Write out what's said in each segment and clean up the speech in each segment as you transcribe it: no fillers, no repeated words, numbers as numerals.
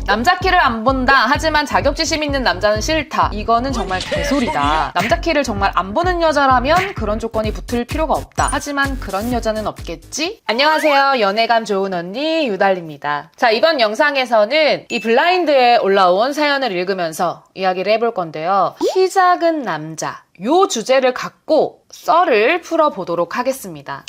남자 키를 안 본다. 하지만 자격지심 있는 남자는 싫다. 이거는 정말 개소리다. 남자 키를 정말 안 보는 여자라면 그런 조건이 붙을 필요가 없다. 하지만 그런 여자는 없겠지? 안녕하세요. 연애감 좋은 언니 유달리입니다. 자, 이번 영상에서는 이 블라인드에 올라온 사연을 읽으면서 이야기를 해볼 건데요. 키 작은 남자. 요 주제를 갖고 썰을 풀어보도록 하겠습니다.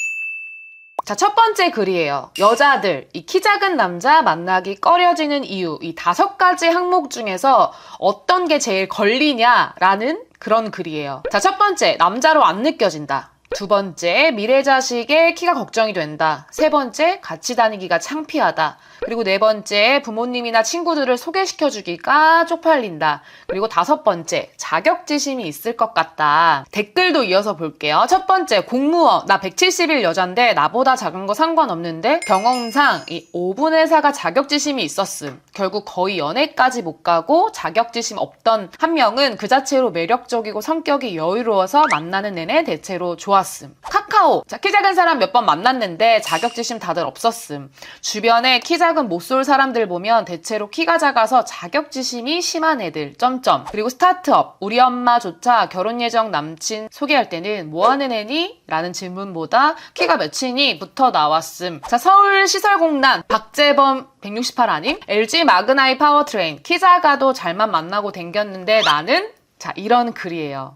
자, 첫 번째 글이에요. 여자들, 이 키 작은 남자 만나기 꺼려지는 이유, 이 5가지 항목 중에서 어떤 게 제일 걸리냐라는 그런 글이에요. 자, 첫 번째, 남자로 안 느껴진다. 두 번째, 미래 자식의 키가 걱정이 된다. 세 번째, 같이 다니기가 창피하다. 그리고 네 번째, 부모님이나 친구들을 소개시켜주기가 쪽팔린다. 그리고 5번째, 자격지심이 있을 것 같다. 댓글도 이어서 볼게요. 첫 번째, 공무원. 나 170일 여잔데 나보다 작은 거 상관없는데 경험상 이 5분의 4가 자격지심이 있었음. 결국 거의 연애까지 못 가고 자격지심 없던 한 명은 그 자체로 매력적이고 성격이 여유로워서 만나는 내내 대체로 좋았음. 카카오. 자, 키 작은 사람 몇 번 만났는데 자격지심 다들 없었음. 주변에 키 작은 못 쏠 사람들 보면 대체로 키가 작아서 자격지심이 심한 애들. 점점. 그리고 스타트업. 우리 엄마조차 결혼 예정 남친 소개할 때는 뭐 하는 애니? 라는 질문보다 키가 몇이니? 부터 나왔음. 자, 서울시설공단 박재범 168 아님? LG 마그나이 파워트레인. 키 작아도 잘만 만나고 댕겼는데 나는? 자, 이런 글이에요.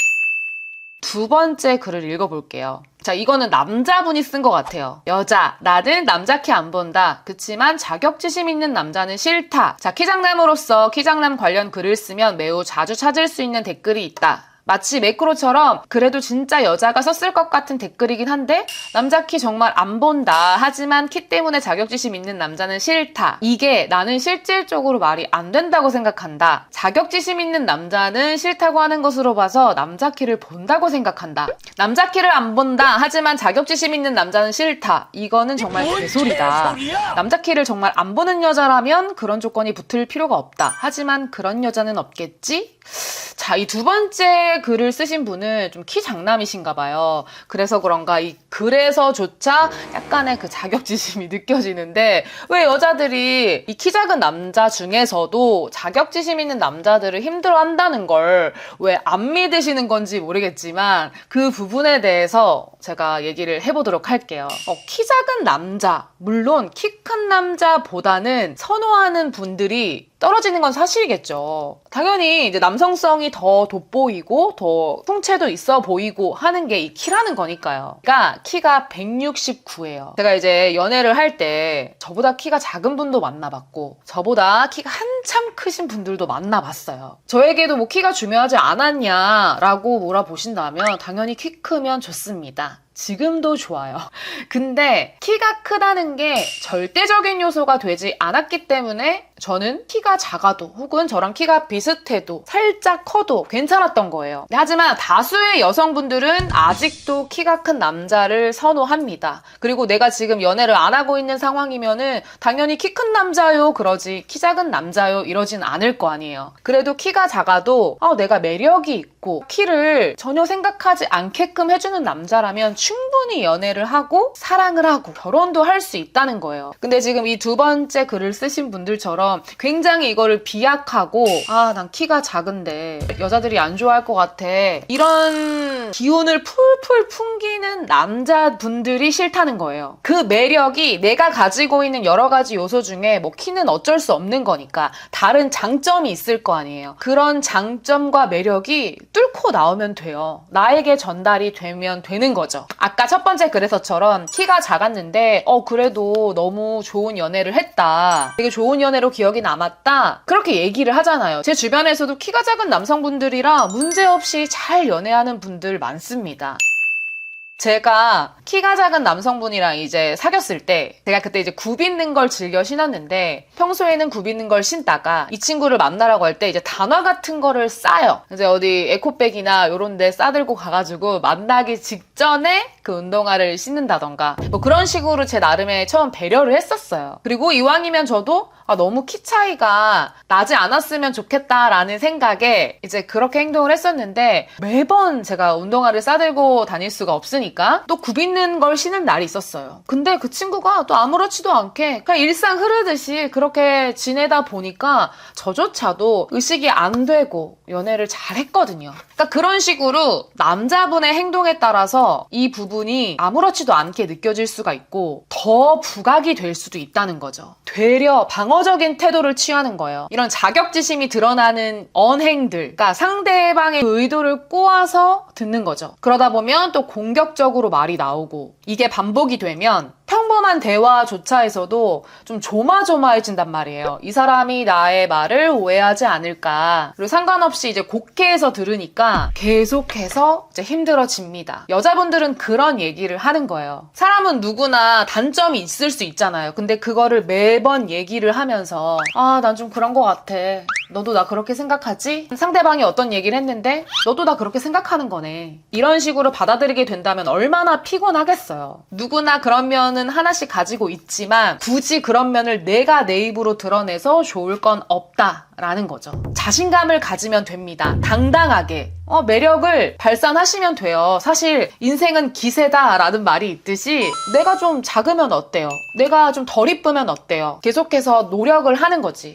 두 번째 글을 읽어볼게요. 자, 이거는 남자분이 쓴 것 같아요. 여자, 나는 남자 키 안 본다. 그치만 자격지심 있는 남자는 싫다. 자, 키장남으로서 키장남 관련 글을 쓰면 매우 자주 찾을 수 있는 댓글이 있다. 마치 매크로처럼 그래도 진짜 여자가 썼을 것 같은 댓글이긴 한데 남자 키 정말 안 본다. 하지만 키 때문에 자격지심 있는 남자는 싫다. 이게 나는 실질적으로 말이 안 된다고 생각한다. 자격지심 있는 남자는 싫다고 하는 것으로 봐서 남자 키를 본다고 생각한다. 남자 키를 안 본다. 하지만 자격지심 있는 남자는 싫다. 이거는 정말 개소리다. 남자 키를 정말 안 보는 여자라면 그런 조건이 붙을 필요가 없다. 하지만 그런 여자는 없겠지? 자, 이 두 번째 글을 쓰신 분은 좀 키 장남이신가 봐요. 그래서 그런가 이 글에서조차 약간의 그 자격지심이 느껴지는데 왜 여자들이 이 키 작은 남자 중에서도 자격지심 있는 남자들을 힘들어한다는 걸 왜 안 믿으시는 건지 모르겠지만 그 부분에 대해서 제가 얘기를 해보도록 할게요. 키 작은 남자, 물론 키 큰 남자보다는 선호하는 분들이 떨어지는 건 사실이겠죠. 당연히 이제 남성성이 더 돋보이고 더 풍채도 있어 보이고 하는 게 이 키라는 거니까요. 그러니까 키가 169예요. 제가 이제 연애를 할 때 저보다 키가 작은 분도 만나봤고 저보다 키가 한참 크신 분들도 만나봤어요. 저에게도 뭐 키가 중요하지 않았냐라고 물어보신다면 당연히 키 크면 좋습니다. 지금도 좋아요. 근데 키가 크다는 게 절대적인 요소가 되지 않았기 때문에 저는 키가 작아도 혹은 저랑 키가 비슷해도 살짝 커도 괜찮았던 거예요. 하지만 다수의 여성분들은 아직도 키가 큰 남자를 선호합니다. 그리고 내가 지금 연애를 안 하고 있는 상황이면은 당연히 키 큰 남자요 그러지 키 작은 남자요 이러진 않을 거 아니에요. 그래도 키가 작아도 내가 매력이 있고 키를 전혀 생각하지 않게끔 해주는 남자라면 충분히 연애를 하고 사랑을 하고 결혼도 할 수 있다는 거예요. 근데 지금 이 두 번째 글을 쓰신 분들처럼 굉장히 이거를 비약하고 난 키가 작은데 여자들이 안 좋아할 것 같아 이런 기운을 풀풀 풍기는 남자분들이 싫다는 거예요. 그 매력이 내가 가지고 있는 여러 가지 요소 중에 뭐 키는 어쩔 수 없는 거니까 다른 장점이 있을 거 아니에요. 그런 장점과 매력이 뚫고 나오면 돼요. 나에게 전달이 되면 되는 거죠. 아까 첫 번째 글에서처럼 키가 작았는데 그래도 너무 좋은 연애를 했다. 되게 좋은 연애로 기억이 남았다. 그렇게 얘기를 하잖아요. 제 주변에서도 키가 작은 남성분들이랑 문제없이 잘 연애하는 분들 많습니다. 제가 키가 작은 남성분이랑 이제 사귀었을 때 제가 그때 이제 굽 있는 걸 즐겨 신었는데 평소에는 굽 있는 걸 신다가 이 친구를 만나라고 할 때 이제 단화 같은 거를 싸요. 이제 어디 에코백이나 이런 데 싸들고 가가지고 만나기 직전에 그 운동화를 신는다던가 뭐 그런 식으로 제 나름의 처음 배려를 했었어요. 그리고 이왕이면 저도 너무 키 차이가 나지 않았으면 좋겠다라는 생각에 이제 그렇게 행동을 했었는데, 매번 제가 운동화를 싸들고 다닐 수가 없으니까 또 굽있는 걸 신은 날이 있었어요. 근데 그 친구가 또 아무렇지도 않게 그냥 일상 흐르듯이 그렇게 지내다 보니까 저조차도 의식이 안 되고 연애를 잘 했거든요. 그러니까 그런 식으로 남자분의 행동에 따라서 이 부분이 아무렇지도 않게 느껴질 수가 있고 더 부각이 될 수도 있다는 거죠. 되려 방어적인 태도를 취하는 거예요. 이런 자격지심이 드러나는 언행들, 그러니까 상대방의 의도를 꼬아서 듣는 거죠. 그러다 보면 또 공격적으로 말이 나오고, 이게 반복이 되면 평범한 대화조차에서도 좀 조마조마해진단 말이에요. 이 사람이 나의 말을 오해하지 않을까. 그리고 상관없이 이제 곡해해서 들으니까 계속해서 이제 힘들어집니다. 여자분들은 그런 얘기를 하는 거예요. 사람은 누구나 단점이 있을 수 있잖아요. 근데 그거를 매번 얘기를 하면서 난 좀 그런 것 같아. 너도 나 그렇게 생각하지? 상대방이 어떤 얘기를 했는데 너도 나 그렇게 생각하는 거네. 이런 식으로 받아들이게 된다면 얼마나 피곤하겠어요. 누구나 그런 면은 하나씩 가지고 있지만 굳이 그런 면을 내가 내 입으로 드러내서 좋을 건 없다라는 거죠. 자신감을 가지면 됩니다. 당당하게. 매력을 발산하시면 돼요. 사실 인생은 기세다라는 말이 있듯이 내가 좀 작으면 어때요? 내가 좀 덜 이쁘면 어때요? 계속해서 노력을 하는 거지.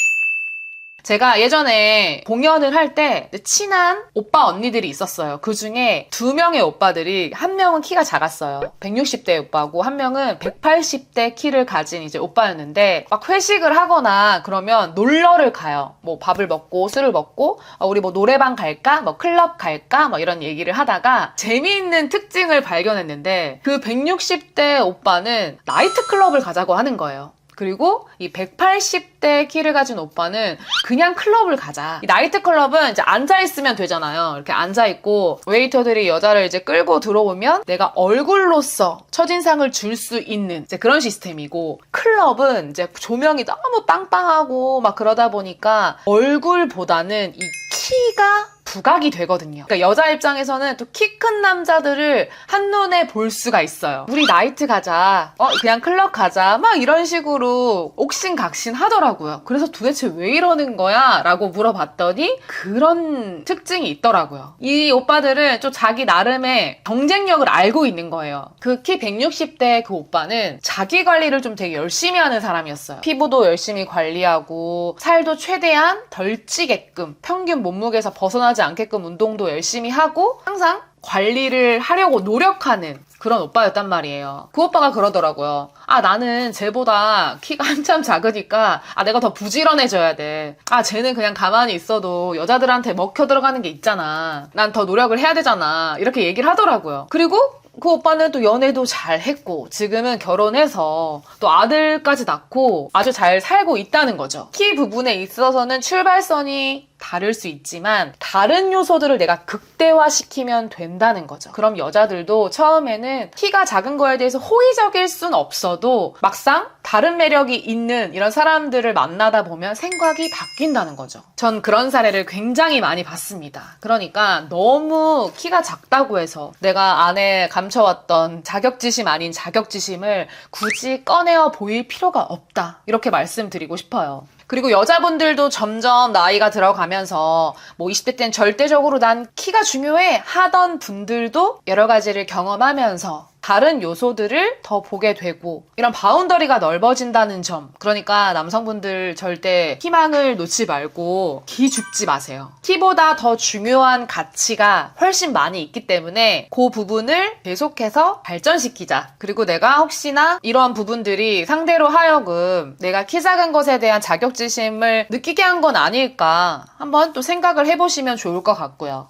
제가 예전에 공연을 할 때 친한 오빠 언니들이 있었어요. 그 중에 2명의 오빠들이, 한 명은 키가 작았어요. 160대 오빠고 한 명은 180대 키를 가진 이제 오빠였는데, 막 회식을 하거나 그러면 놀러를 가요. 뭐 밥을 먹고 술을 먹고 우리 뭐 노래방 갈까? 뭐 클럽 갈까? 뭐 이런 얘기를 하다가 재미있는 특징을 발견했는데, 그 160대 오빠는 나이트클럽을 가자고 하는 거예요. 그리고 이 180대 키를 가진 오빠는 그냥 클럽을 가자. 이 나이트클럽은 이제 앉아있으면 되잖아요. 이렇게 앉아있고 웨이터들이 여자를 이제 끌고 들어오면 내가 얼굴로서 첫인상을 줄 수 있는 이제 그런 시스템이고, 클럽은 이제 조명이 너무 빵빵하고 막 그러다 보니까 얼굴보다는 이 키가 부각이 되거든요. 그러니까 여자 입장에서는 또 키 큰 남자들을 한눈에 볼 수가 있어요. 우리 나이트 가자, 그냥 클럽 가자, 막 이런 식으로 옥신각신 하더라고요. 그래서 도대체 왜 이러는 거야? 라고 물어봤더니 그런 특징이 있더라고요. 이 오빠들은 좀 자기 나름의 경쟁력을 알고 있는 거예요. 그 키 160대 그 오빠는 자기 관리를 좀 되게 열심히 하는 사람이었어요. 피부도 열심히 관리하고 살도 최대한 덜 찌게끔, 평균 몸무게에서 벗어나지 않게끔 운동도 열심히 하고 항상 관리를 하려고 노력하는 그런 오빠였단 말이에요. 그 오빠가 그러더라고요. 나는 쟤보다 키가 한참 작으니까 내가 더 부지런해져야 돼. 쟤는 그냥 가만히 있어도 여자들한테 먹혀 들어가는 게 있잖아. 난 더 노력을 해야 되잖아. 이렇게 얘기를 하더라고요. 그리고 그 오빠는 또 연애도 잘 했고 지금은 결혼해서 또 아들까지 낳고 아주 잘 살고 있다는 거죠. 키 부분에 있어서는 출발선이 다를 수 있지만 다른 요소들을 내가 극대화시키면 된다는 거죠. 그럼 여자들도 처음에는 키가 작은 거에 대해서 호의적일 순 없어도 막상 다른 매력이 있는 이런 사람들을 만나다 보면 생각이 바뀐다는 거죠. 전 그런 사례를 굉장히 많이 봤습니다. 그러니까 너무 키가 작다고 해서 내가 안에 감춰왔던 자격지심 아닌 자격지심을 굳이 꺼내어 보일 필요가 없다. 이렇게 말씀드리고 싶어요. 그리고 여자분들도 점점 나이가 들어가면서 뭐 20대 땐 절대적으로 난 키가 중요해 하던 분들도 여러 가지를 경험하면서 다른 요소들을 더 보게 되고 이런 바운더리가 넓어진다는 점. 그러니까 남성분들 절대 희망을 놓지 말고 기죽지 마세요. 키보다 더 중요한 가치가 훨씬 많이 있기 때문에 그 부분을 계속해서 발전시키자. 그리고 내가 혹시나 이러한 부분들이 상대로 하여금 내가 키 작은 것에 대한 자격지심을 느끼게 한 건 아닐까 한번 또 생각을 해보시면 좋을 것 같고요.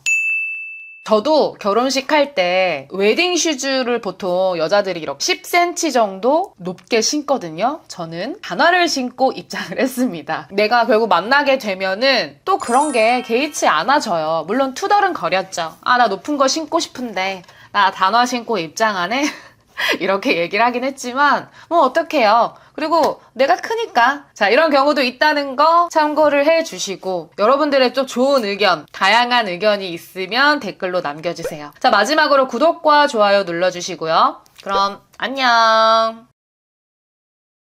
저도 결혼식 할 때 웨딩 슈즈를 보통 여자들이 이렇게 10cm 정도 높게 신거든요. 저는 단화를 신고 입장을 했습니다. 내가 결국 만나게 되면은 또 그런 게 개의치 않아져요. 물론 투덜은 거렸죠. 나 높은 거 신고 싶은데 나 단화 신고 입장하네? 이렇게 얘기를 하긴 했지만 뭐 어떡해요. 그리고 내가 크니까. 자, 이런 경우도 있다는 거 참고를 해주시고 여러분들의 좀 좋은 의견, 다양한 의견이 있으면 댓글로 남겨주세요. 자, 마지막으로 구독과 좋아요 눌러주시고요. 그럼 안녕.